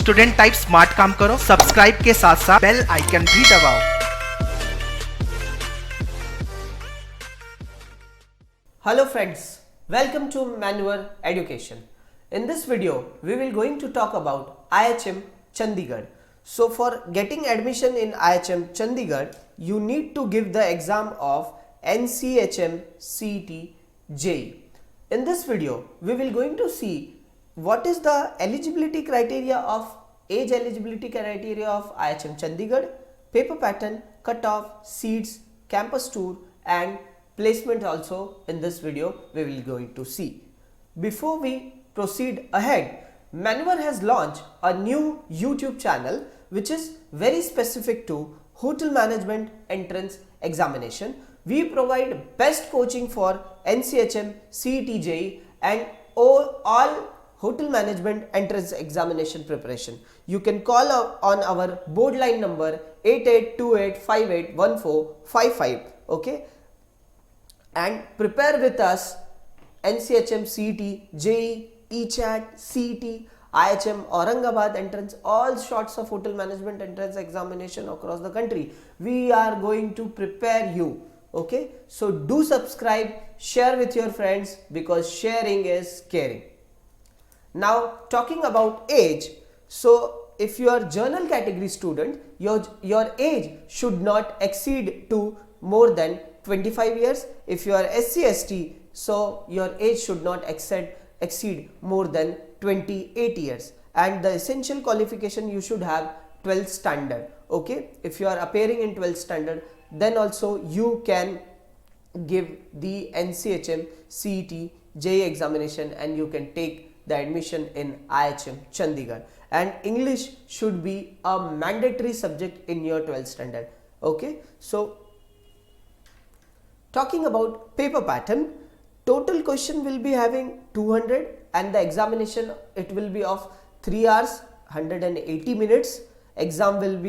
Student type smart काम करो, subscribe के साथ साथ बेल आइकन भी दबाओ। Hello friends, welcome to Manual Education. In this video, we will going to talk about IHM Chandigarh. So for getting admission in IHM Chandigarh, you need to give the exam of NCHM CET JEE. In this video, we will going to see what is the eligibility criteria of age eligibility criteria of IHM Chandigarh, paper pattern, cutoff, seats, campus tour and placement also in this video we will going to see. Before we proceed ahead, Manwar has launched a new YouTube channel which is very specific to hotel management entrance examination. We provide best coaching for NCHM, CET JEE and all hotel management entrance examination preparation. You can call on our board line number 8828581455, okay, and prepare with us NCHM, CET, JEE, ECHAT, CET, IHM, Aurangabad entrance, all sorts of hotel management entrance examination across the country. We are going to prepare you, okay. So do subscribe, share with your friends because sharing is caring. Now talking about age, so if you are journal category student, your age should not exceed to more than 25 years. If you are SC ST, so your age should not exceed more than 28 years, and the essential qualification you should have 12th standard, okay. If you are appearing in 12th standard, then also you can give the NCHM, CET, JEE examination and you can take the admission in IHM Chandigarh, and English should be a mandatory subject in your 12th standard, okay. So talking about paper pattern, total question will be having 200 and the examination it will be of 3 hours 180 minutes. Exam mode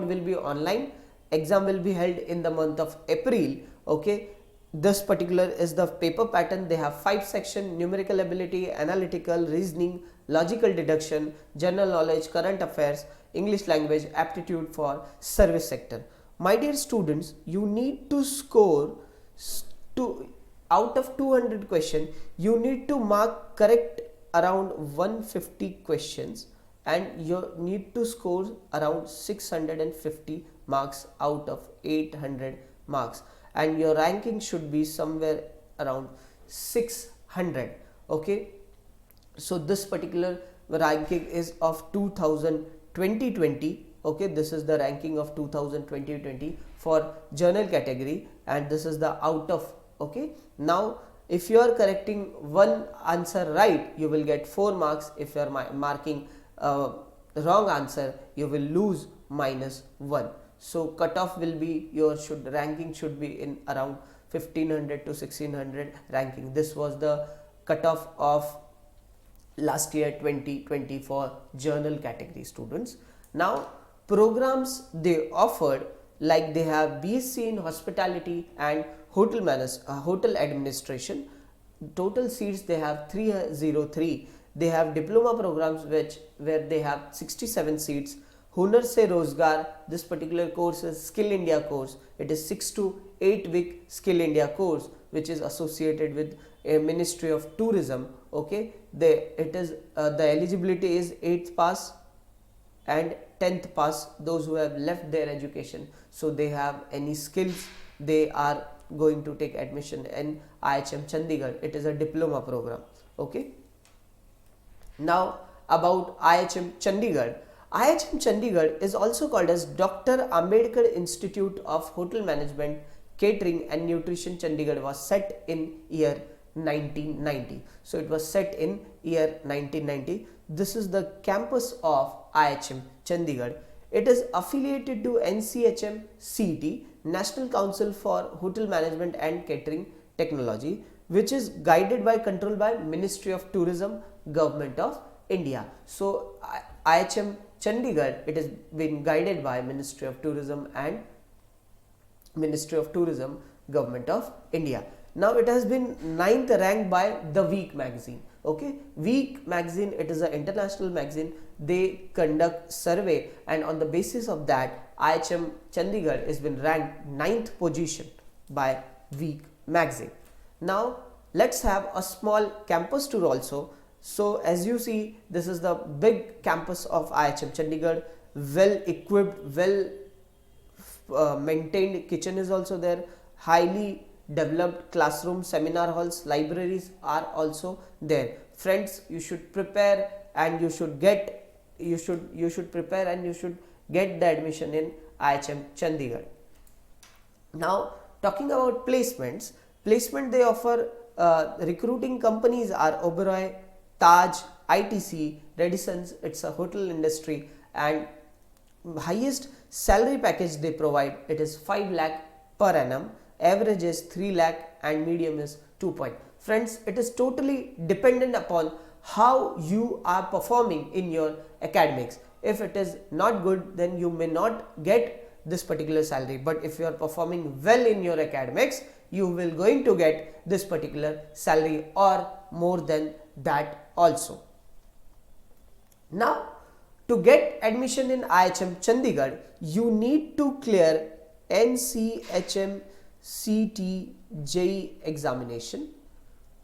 will be online. Exam will be held in the month of April, okay. This particular is the paper pattern. They have 5 sections: numerical ability, analytical, reasoning, logical deduction, general knowledge, current affairs, English language, aptitude for service sector. My dear students, you need to score out of 200 questions, you need to mark correct around 150 questions and you need to score around 650 marks out of 800 marks, and your ranking should be somewhere around 600, okay. So this particular ranking is of 2020, okay. This is the ranking of 2020 for journal category and this is the out of, okay. Now if you are correcting one answer right, you will get 4 marks. If you are marking wrong answer, you will lose -1. So cutoff will be ranking should be in around 1500 to 1600 ranking. This was the cutoff of last year 2020 for journal category students. Now programs they offered, like they have BSc in hospitality and hotel administration. Total seats they have 303. They have diploma programs where they have 67 seats. Hunar Se Rozgar, this particular course is Skill India course. It is 6 to 8 week Skill India course which is associated with a Ministry of Tourism, okay. The eligibility is 8th pass and 10th pass, those who have left their education, so they have any skills, they are going to take admission in IHM Chandigarh. It is a diploma program, okay. Now about IHM Chandigarh. IHM Chandigarh is also called as Dr. Ambedkar Institute of Hotel Management, Catering and Nutrition. Chandigarh was set in year 1990. So it was set in year 1990. This is the campus of IHM Chandigarh. It is affiliated to NCHM CET, National Council for Hotel Management and Catering Technology, which is controlled by Ministry of Tourism, Government of India. So IHM Chandigarh, it has been guided by Ministry of Tourism and Ministry of Tourism, Government of India. Now it has been 9th ranked by The Week magazine, Okay, Week magazine, it is an international magazine. They conduct survey, and on the basis of that, IHM Chandigarh has been ranked 9th position by Week magazine. Now let's have a small campus tour also. So as you see, this is the big campus of IHM Chandigarh, well equipped, well maintained kitchen is also there, highly developed classroom, seminar halls, libraries are also there. Friends, you should prepare and you should get prepare and you should get the admission in IHM Chandigarh. Now talking about placement they offer, recruiting companies are Oberoi, Taj, ITC, Radisson's, it's a hotel industry, and highest salary package they provide, it is 5 lakh per annum, average is 3 lakh and medium is 2 point. Friends, it is totally dependent upon how you are performing in your academics. If it is not good, then you may not get this particular salary, but if you are performing well in your academics, you will going to get this particular salary or more than that also. Now to get admission in IHM Chandigarh, you need to clear NCHM CT JEE examination.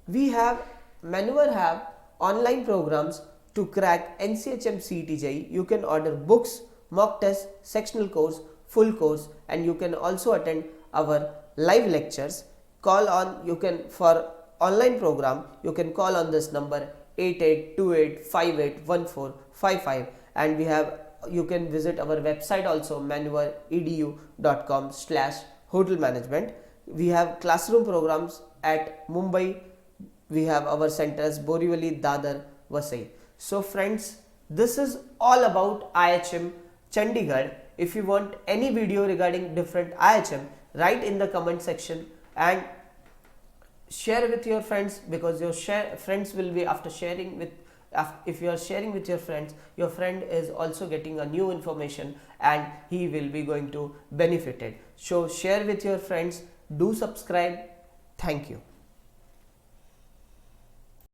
Maneuver have online programs to crack NCHM CT JEE. You can order books, mock test, sectional course, full course, and you can also attend our live lectures. For online program, you can call on this number 8828581455, and you can visit our website also, maneuveredu.com/hotel management. We have classroom programs at Mumbai. We have our centers Borivali, Dadar, Vasai. So friends, this is all about IHM Chandigarh. If you want any video regarding different IHM, write in the comment section and share with your friends, because your friends will be, after sharing with, if you are sharing with your friends, your friend is also getting a new information and he will be going to benefit it. So share with your friends, do subscribe. Thank you.